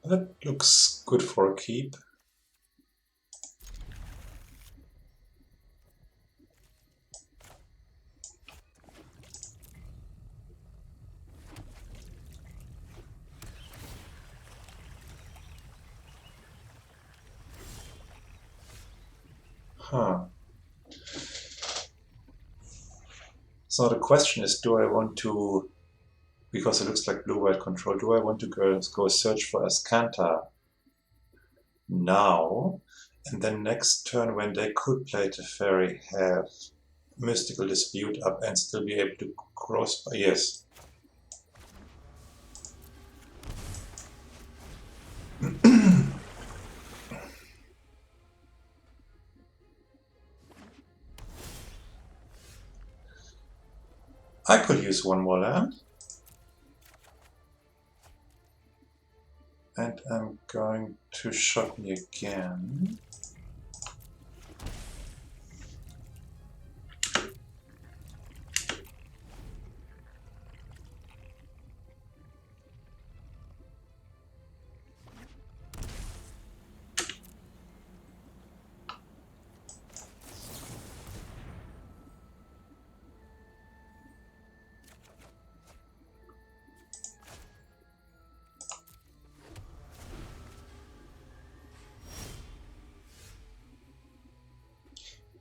That looks good for a keep. Huh. So the question is, do I want to, because it looks like blue-white control, do I want to go search for Ascanta now, and then next turn when they could play Teferi have Mystical Dispute up and still be able to cross by? Yes. I could use one more land. And I'm going to shock me again.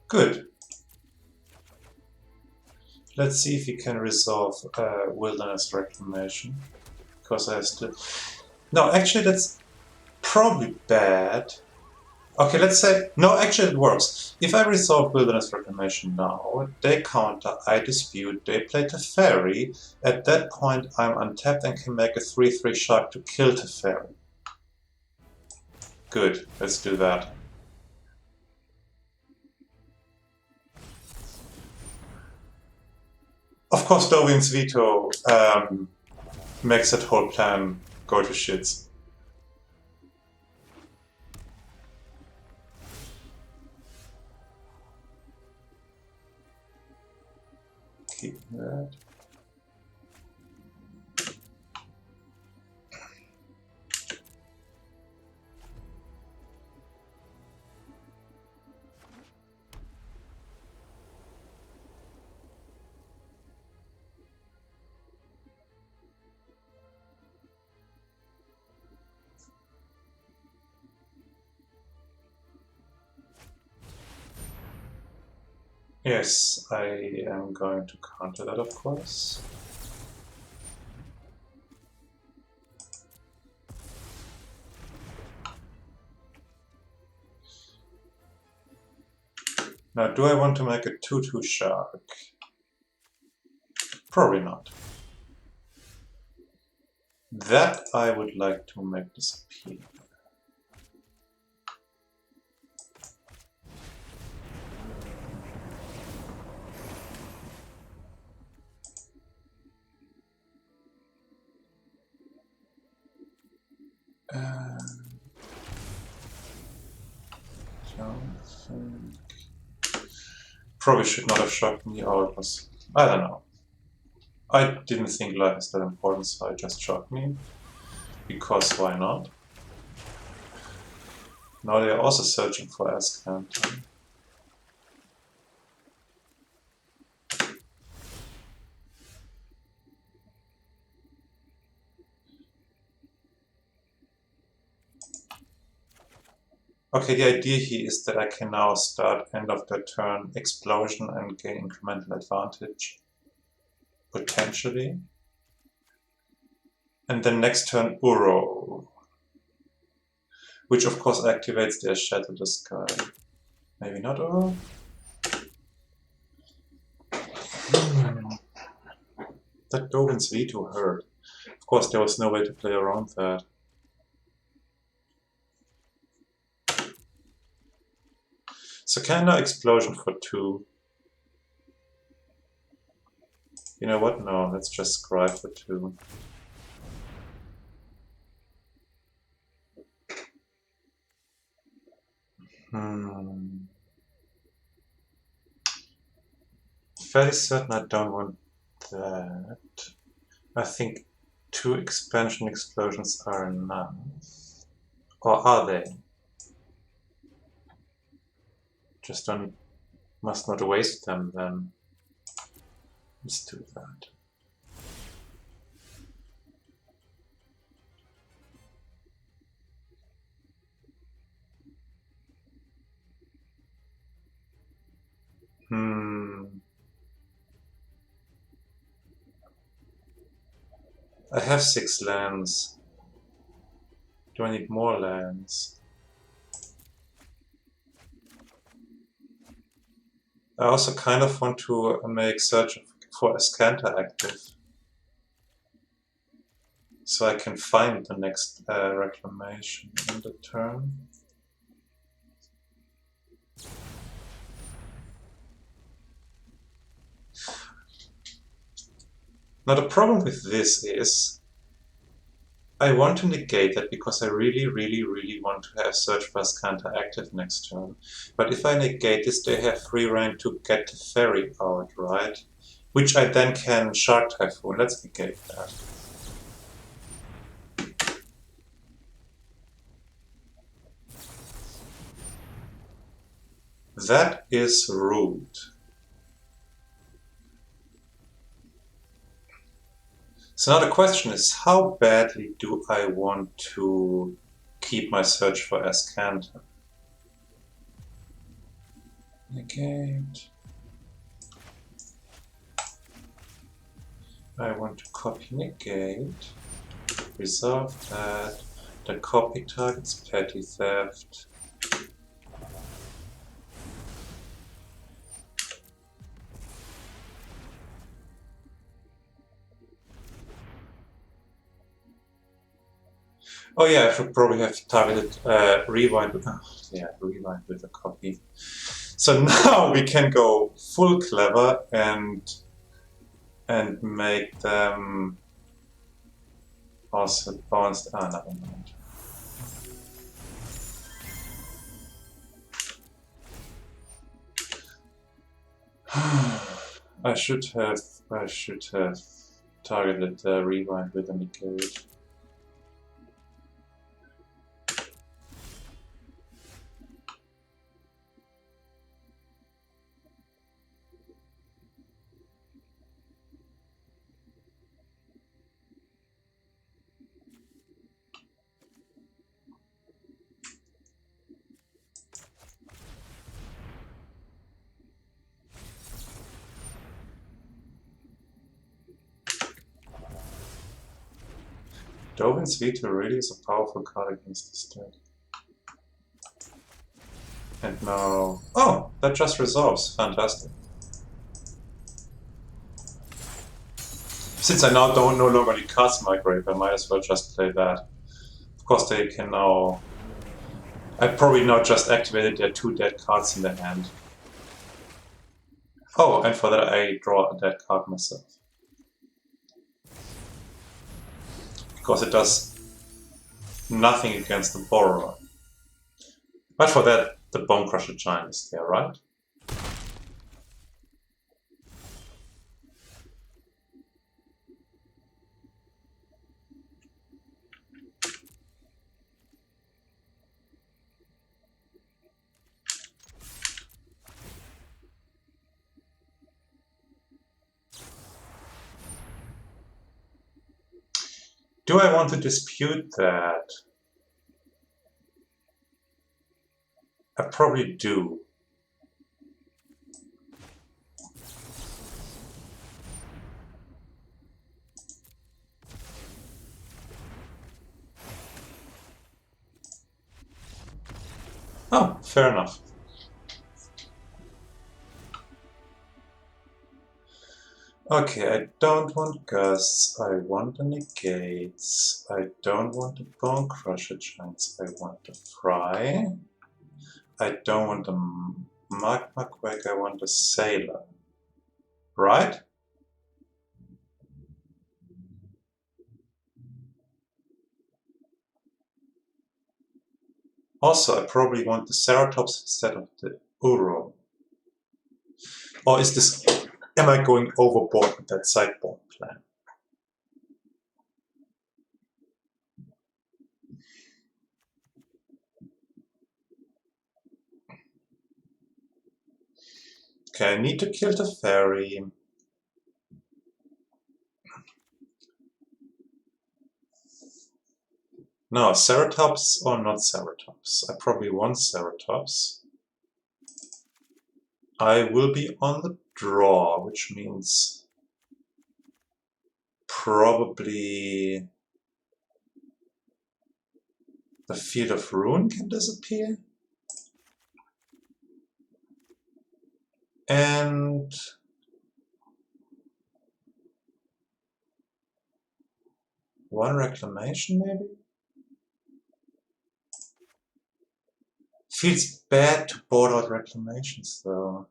Good. Let's see if we can resolve Wilderness Reclamation. Because I have still... No, actually that's probably bad. Okay, let's say... No, actually it works. If I resolve Wilderness Reclamation now, they counter, I dispute, they play Teferi. At that point I'm untapped and can make a 3/3 shark to kill Teferi. Good, let's do that. Of course, Darwin's veto makes that whole plan go to shits. Keep that. Yes, I am going to counter that, of course. Now, do I want to make a 2/2 shark? Probably not. That I would like to make disappear. Probably should not have shocked me, or it was... I don't know. I didn't think life is that important, so I just shocked me. Because why not? Now they are also searching for Ascanta. Okay, the idea here is that I can now start end of the turn explosion and gain incremental advantage. Potentially. And then next turn Uro. Which of course activates their Shatter the Sky. Maybe not Uro? That Dovin's veto hurt. Of course there was no way to play around that. So can I explosion for 2? You know what? No, let's just scry for 2. Fairly certain I don't want that. I think 2 expansion explosions are enough. Or are they? Just must not waste them then. Let's do that. I have 6 lands. Do I need more lands? I also kind of want to make search for Ascanta active. So I can find the next reclamation in the turn. Now the problem with this is I want to negate that because I really want to have Search for Ascanta active next turn. But if I negate this, they have free reign to get the ferry out, right? Which I then can Shark Typhoon. Let's negate that. That is rude. So now the question is, how badly do I want to keep my search for Ascanta? Negate. I want to copy negate. Resolve that. The copy target's petty theft. Oh yeah, I should probably have targeted rewind with rewind with a copy. So now we can go full clever and make them also balanced. Ah, never mind. I should have targeted the rewind with a negate. Dovin's Veto really is a powerful card against this deck. And now... Oh! That just resolves. Fantastic. Since I now no longer need cards in my grave, I might as well just play that. Of course they can now... I probably now just activated their 2 dead cards in their hand. Oh, and for that I draw a dead card myself. Because it does nothing against the borrower. But for that, the Bone Crusher Giant is there, right? Do I want to dispute that? I probably do. Oh, fair enough. Okay, I don't want gusts, I want the negates, I don't want the Bone Crusher Giants, I want the Fry. I don't want the Magma Quake, I want a Sailor. Right? Also, I probably want the Ceratops instead of the Uro. Or is this... Am I going overboard with that sideboard plan? Okay, I need to kill the fairy. No, Ceratops or not Ceratops? I probably want Ceratops. I will be on the draw, which means probably the Field of Ruin can disappear. And one Reclamation, maybe? Feels bad to board out Reclamations, though.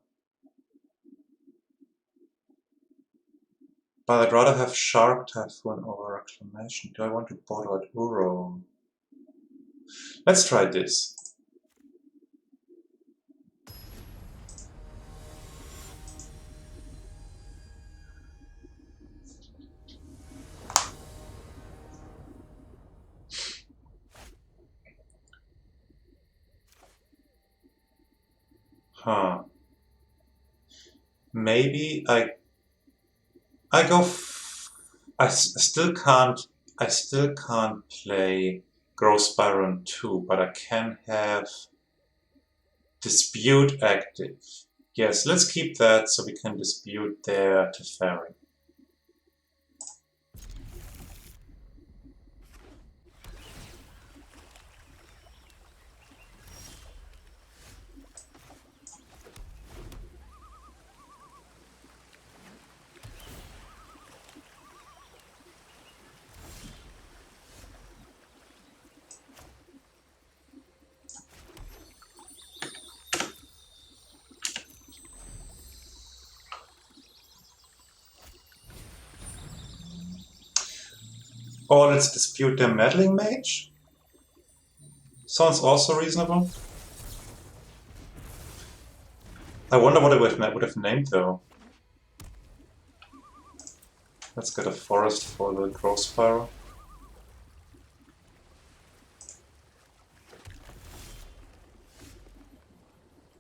But I'd rather have Shark Typhoon over Reclamation. Do I want to board out Uro? Let's try this. Huh. Maybe I go. I still can't play Gross Byron 2, but I can have Dispute active. Yes, let's keep that so we can dispute their Teferi. Or let's dispute their Meddling Mage. Sounds also reasonable. I wonder what I would have named though. Let's get a forest for the Growth Spiral.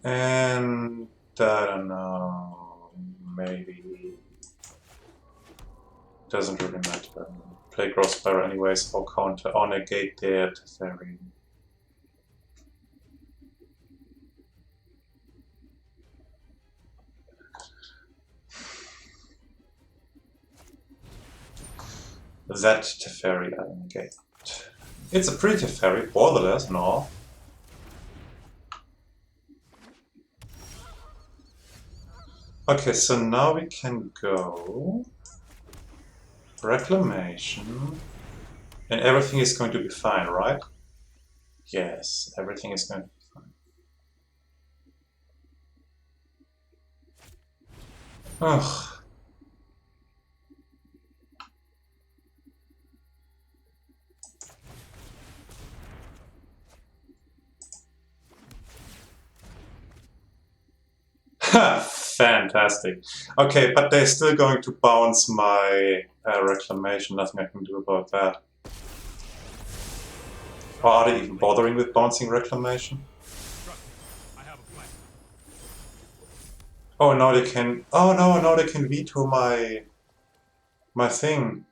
And I don't know, maybe doesn't really matter. Play Growth Spiral anyways, or counter or negate their Teferi. That Teferi I negate. It's a pretty Teferi, borderless and all. Okay, so now we can go Reclamation, and everything is going to be fine, right? Yes, everything is going to be fine. Ugh. Fantastic. Okay, but they're still going to bounce my Reclamation. Nothing I can do about that. Or are they even bothering with bouncing Reclamation? Oh, now they can... Oh no, now they can veto my thing.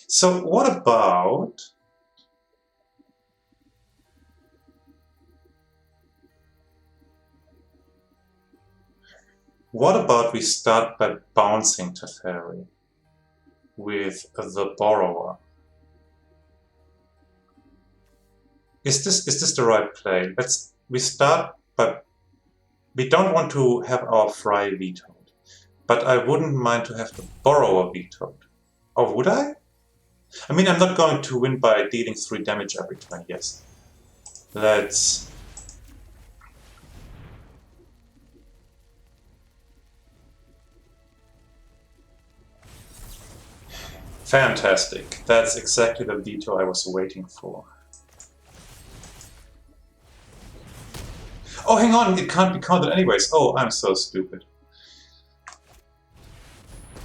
So what about... What about we start by bouncing Teferi with the Borrower? Is this the right play? We start, but we don't want to have our Fry vetoed. But I wouldn't mind to have the Borrower vetoed. Or would I? I mean, I'm not going to win by dealing 3 damage every turn, yes. Let's Fantastic. That's exactly the veto I was waiting for. Oh, hang on, it can't be counted anyways. Oh, I'm so stupid.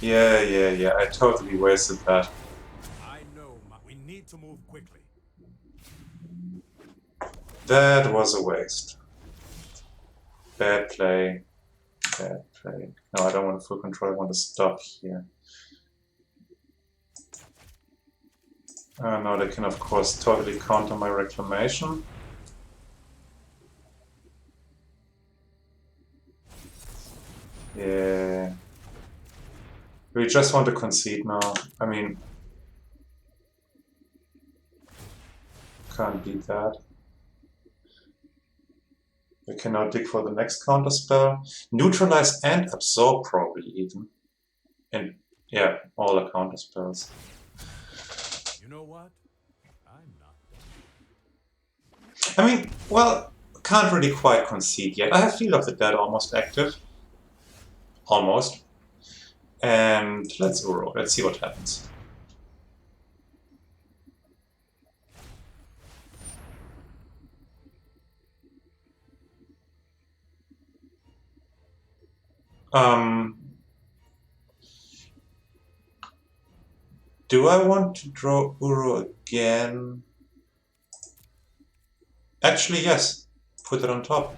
Yeah, I totally wasted that. I know, we need to move quickly. That was a waste. Bad play. Bad play. No, I don't want full control, I want to stop here. Now they can of course totally counter my reclamation. Yeah. We just want to concede now. I mean, can't beat that. We can now dig for the next counter spell. Neutralize and absorb probably even. And yeah, all the counter spells. You know what? I'm not. I mean, well, can't really quite concede yet. I have Field of the Dead almost active. Almost. And let's Uro. Let's see what happens. Do I want to draw Uro again? Actually, yes. Put it on top.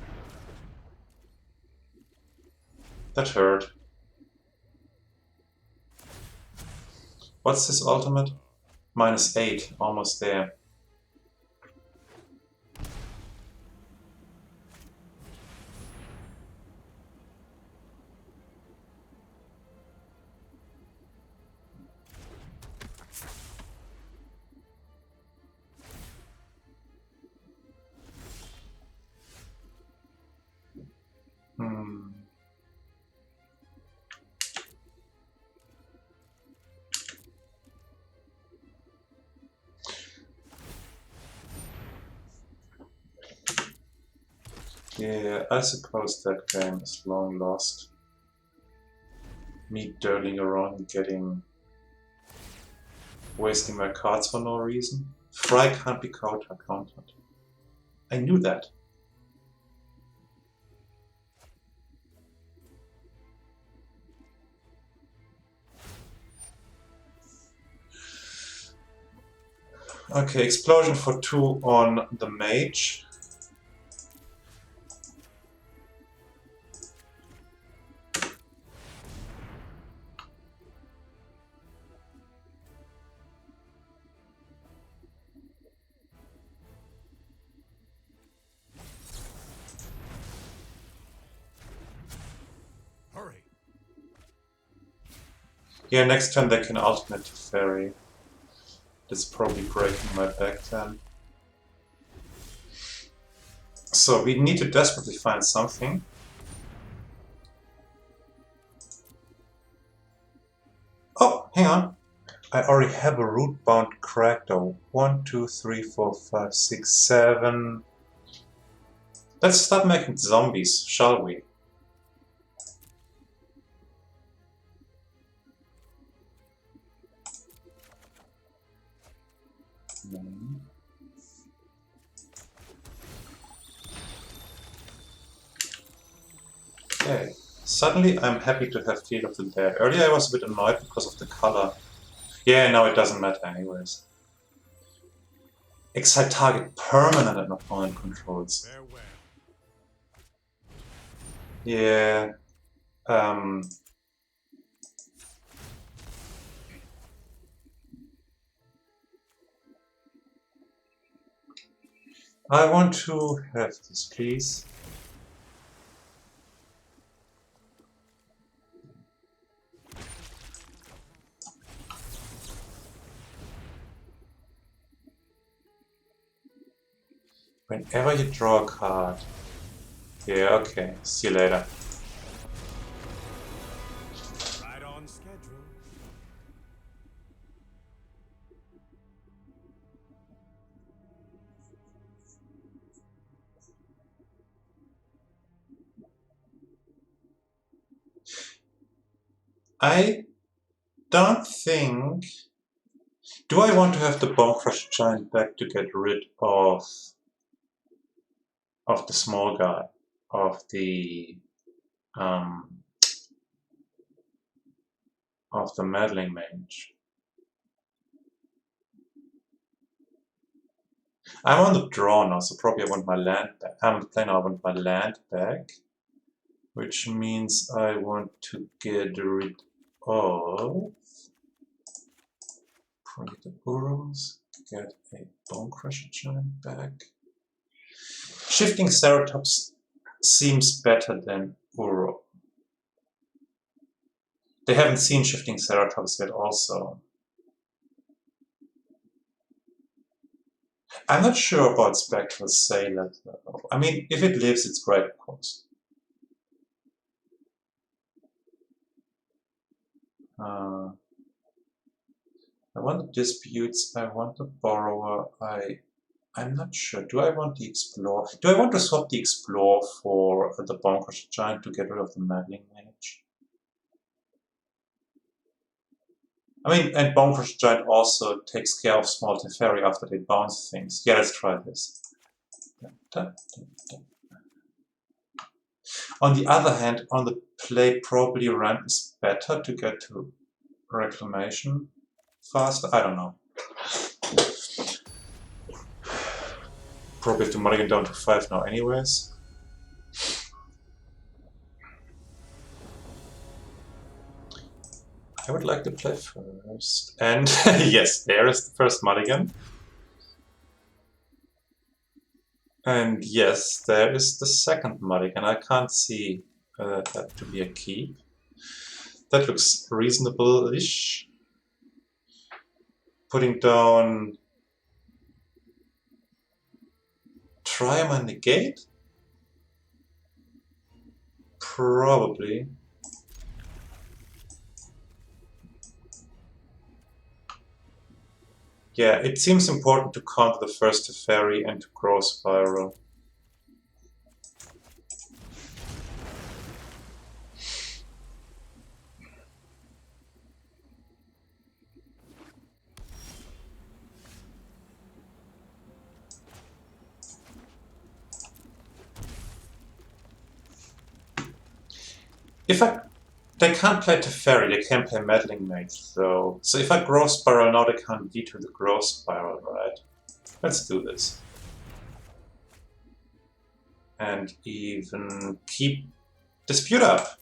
That hurt. What's his ultimate? -8. Almost there. Yeah, I suppose that game is long lost. Me dirtling around and wasting my cards for no reason. Fry can't be countered. I knew that. Okay, explosion for 2 on the mage. Hurry. Yeah, next turn they can alternate to fairy. That's probably breaking my back then. So we need to desperately find something. Oh, hang on. I already have a root-bound character. 1, 2, 3, 4, 5, 6, 7. Let's start making zombies, shall we? Okay. Suddenly I'm happy to have Field of the Dead. Earlier I was a bit annoyed because of the color. Yeah, now it doesn't matter anyways. Excite target permanent and opponent controls. Farewell. Yeah. I want to have this, please. Whenever you draw a card. Yeah, okay. See you later. Right on schedule. I don't think Do I want to have the Bone Crusher Giant back to get rid of the small guy, of the meddling mage? I'm on the draw now, so probably I want my land back. I'm on the play now, I want my land back, which means I want to get rid of probably the burrows, get a Bone Crusher Giant back. Shifting Ceratops seems better than Uro. They haven't seen Shifting Ceratops yet also. I'm not sure about Spectral Sailor though. I mean, if it lives, it's great, of course. I want the Disputes, I want the Borrower, I'm not sure. Do I want the Explore? Do I want to swap the Explore for the Bone Crusher Giant to get rid of the Meddling Mage? I mean, and Bone Crusher Giant also takes care of small Teferi after they bounce things. Yeah, let's try this. On the other hand, on the play, probably ramp is better to get to Reclamation faster. I don't know. Probably have to mulligan down to 5 now anyways. I would like to play first. And yes, there is the first mulligan. And yes, there is the second mulligan. I can't see that to be a keep. That looks reasonable-ish. Putting down Triumph Negate? Probably. Yeah, it seems important to counter the first Teferi and to grow Spiral. They can't play Teferi, they can play Meddling Mage though. So if I grow Spiral now, they can't detour the growth Spiral, right? Let's do this. And even keep Dispute up.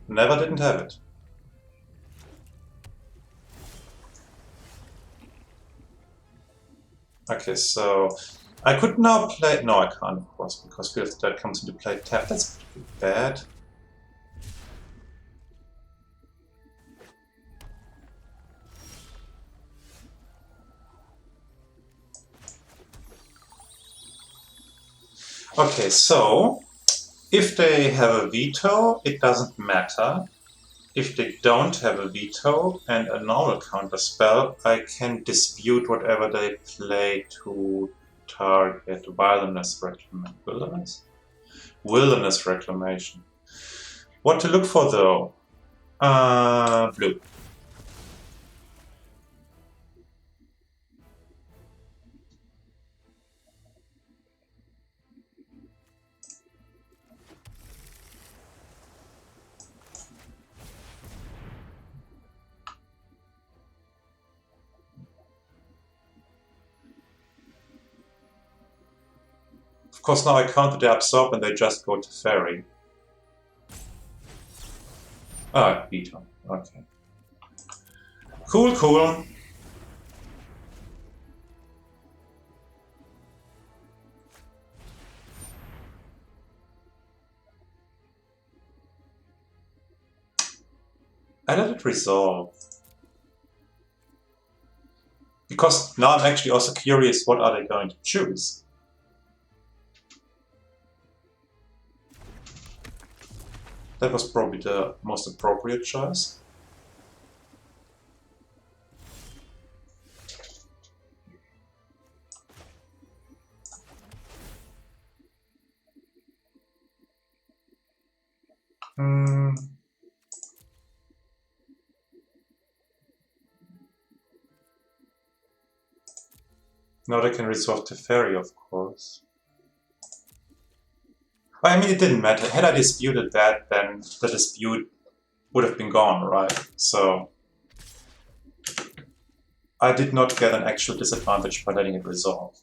Never didn't have it. Okay, so I could now play. No, I can't, of course, because Field of the Dead comes into play tap. That's pretty bad. Okay, so if they have a veto, it doesn't matter. If they don't have a veto and a normal counter spell, I can dispute whatever they play to target Wilderness Reclamation. Wilderness Reclamation. What to look for though? Blue. Of course, now I counter the Absorb and they just go to Fairy. Ah, veto. Okay. Cool, cool. I let it resolve. Because now I'm actually also curious, what are they going to choose? That was probably the most appropriate choice. Now they can resolve Teferi, of course. I mean, it didn't matter. Had I disputed that, then the dispute would have been gone, right? So I did not get an actual disadvantage by letting it resolve.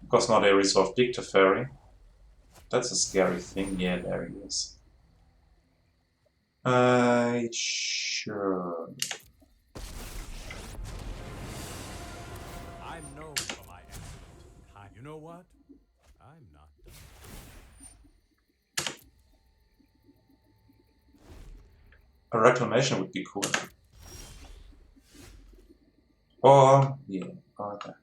Because now they resolve Big Teferi. That's a scary thing. Yeah, there he is. Sure. I'm known for my excellent. You know what? I'm not done. A reclamation would be cool. Or, yeah, or that.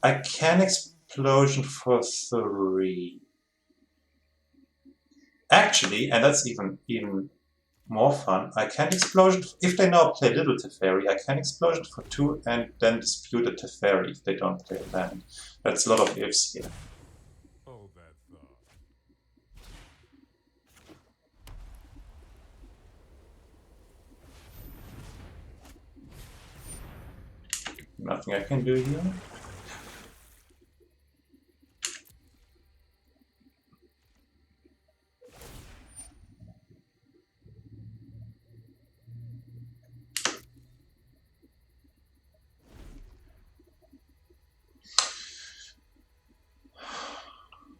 I can explosion for 3. Actually, and that's even more fun, I can explosion, if they now play Little Teferi, I can explosion for 2 and then dispute a Teferi if they don't play land. That's a lot of ifs here. Oh, that thought. Nothing I can do here.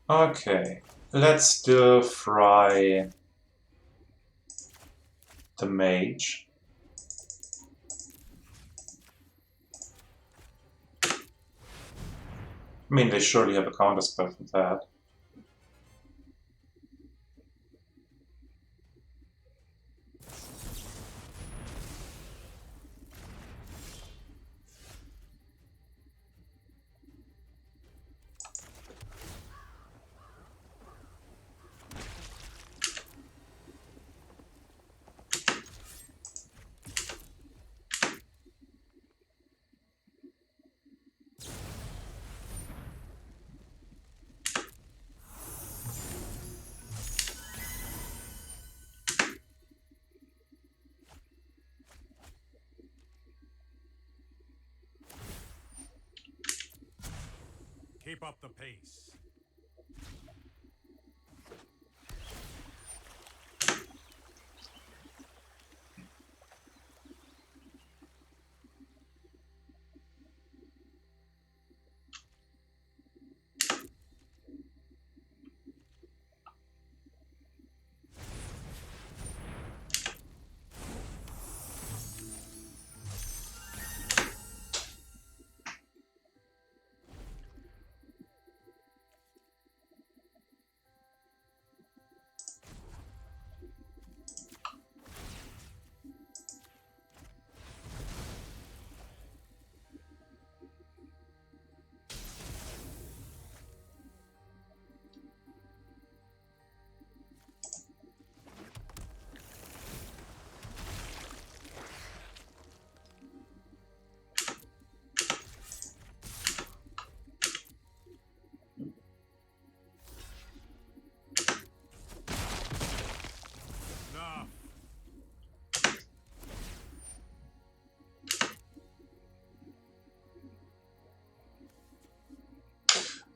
Okay, let's still fry the mage. I mean, they surely have a counterspell for that. Keep up the pace.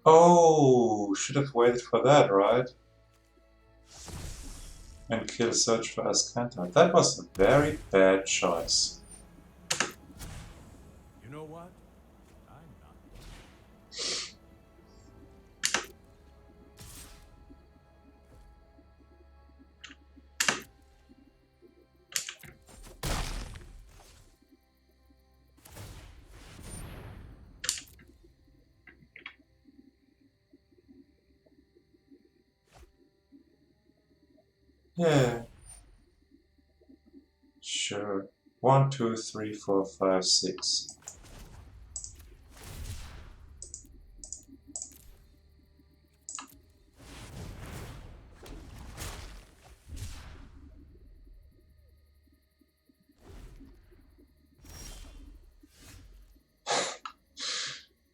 Oh, should have waited for that, right? And kill Search for Ascanta. That was a very bad choice. You know what? I'm not Yeah. Sure. 1, 2, 3, 4, 5, 6.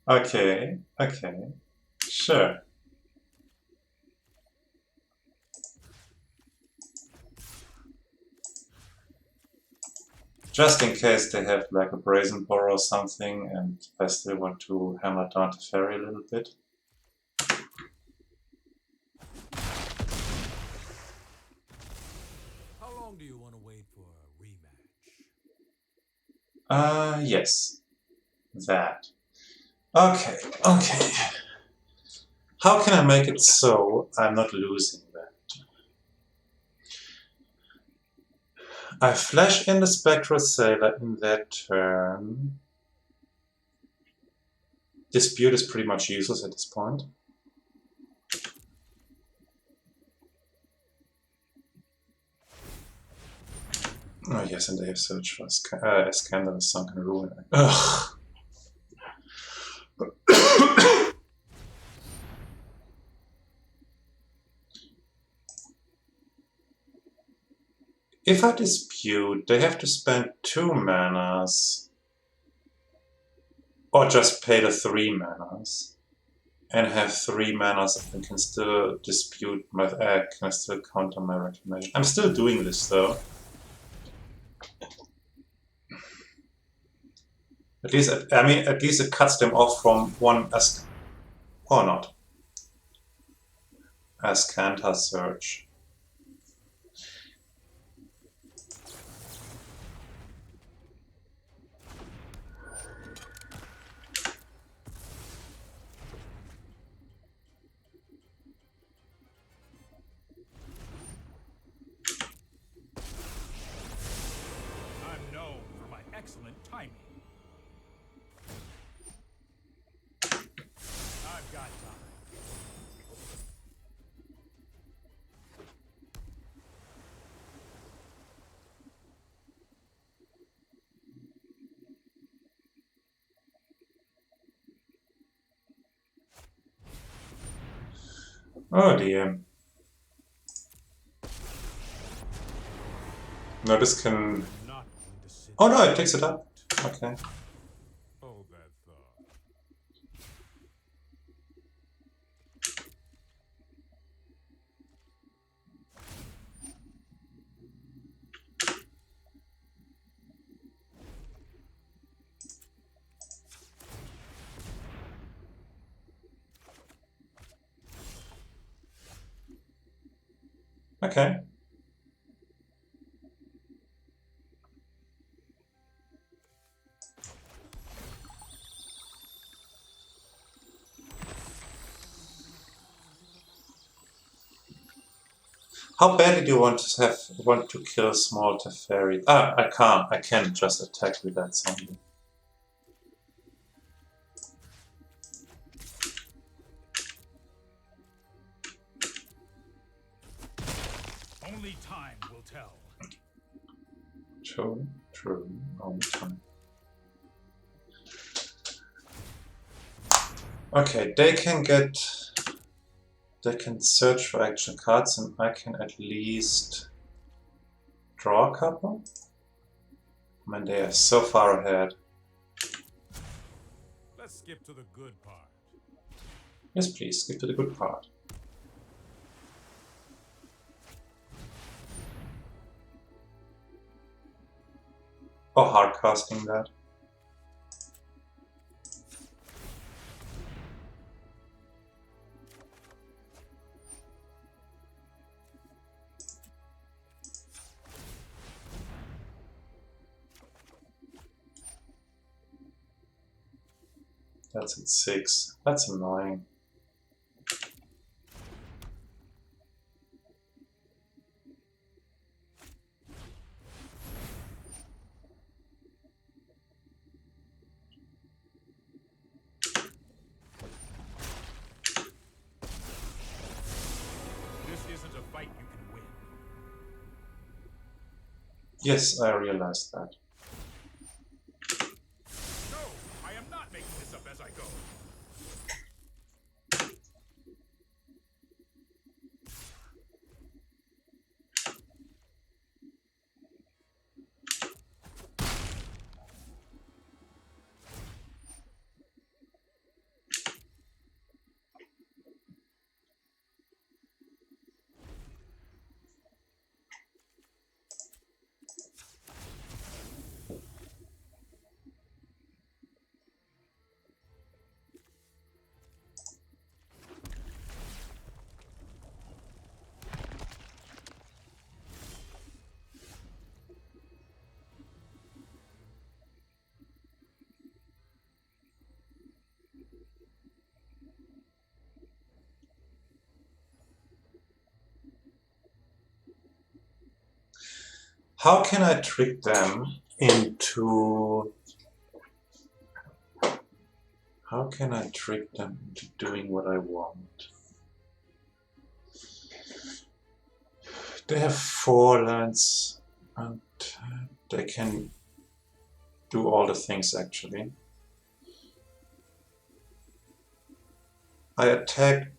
Okay, okay. Sure. Just in case they have like a brazen bore or something, and I still want to hammer down the ferry a little bit. How long do you want to wait for a rematch? Yes. That. Okay, okay. How can I make it so I'm not losing that? I flash in the Spectral Sailor in that turn. Dispute is pretty much useless at this point. Oh yes, and they have search for Scandalous Sunken Ruin. Ugh. If I dispute, they have to spend 2 manas. Or just pay the 3 manas. And have 3 manas and can still dispute my can still counter my reclamation. I'm still doing this though. At least at least it cuts them off from one or not. Ascanta search. I'm known for my excellent timing. I've got time. Oh dear. No, this can... I'm not going to sit Oh no, it takes it up. Okay. hold that thought. Okay. How badly do you want to kill small Teferi? Ah, I can't. I can just attack with that zombie. Only time will tell. True, true, all the time. Okay, they can search for action cards, and I can at least draw a couple. I mean, they are so far ahead. Let's skip to the good part. Yes, please, skip to the good part. Or hard casting that. That's at 6. That's annoying. This isn't a fight you can win. Yes, I realized that. No, I am not making this up as I go. How can I trick them into... How can I trick them into doing what I want? They have 4 lands and they can do all the things actually. I attack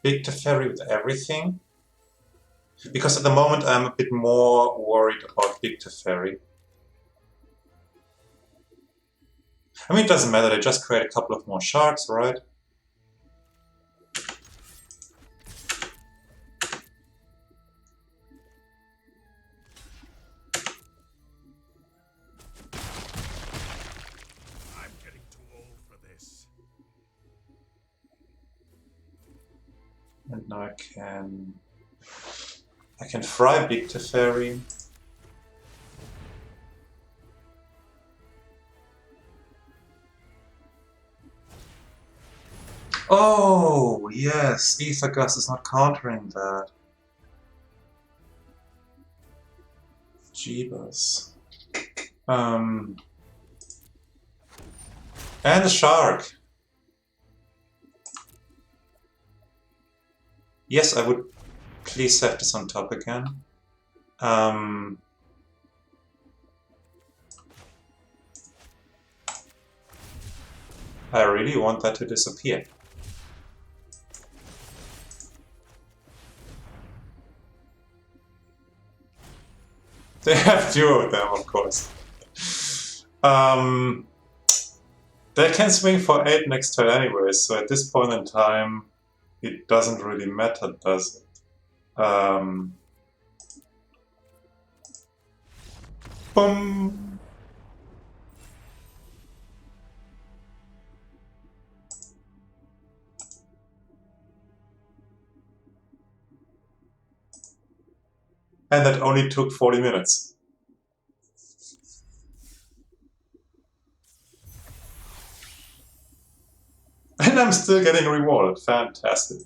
Big Teferi with everything. Because at the moment I'm a bit more worried about Big Teferi. I mean, it doesn't matter, they just create a couple of more sharks, right? I'm getting too old for this. And now I can fry Big Teferi. Oh, yes, Aethergust is not countering that. Jeebus. And a shark. Yes, I would please have this on top again. I really want that to disappear. They have 2 of them, of course. They can swing for 8 next turn anyway, so at this point in time, it doesn't really matter, does it? Boom! And that only took 40 minutes. And I'm still getting rewarded. Fantastic.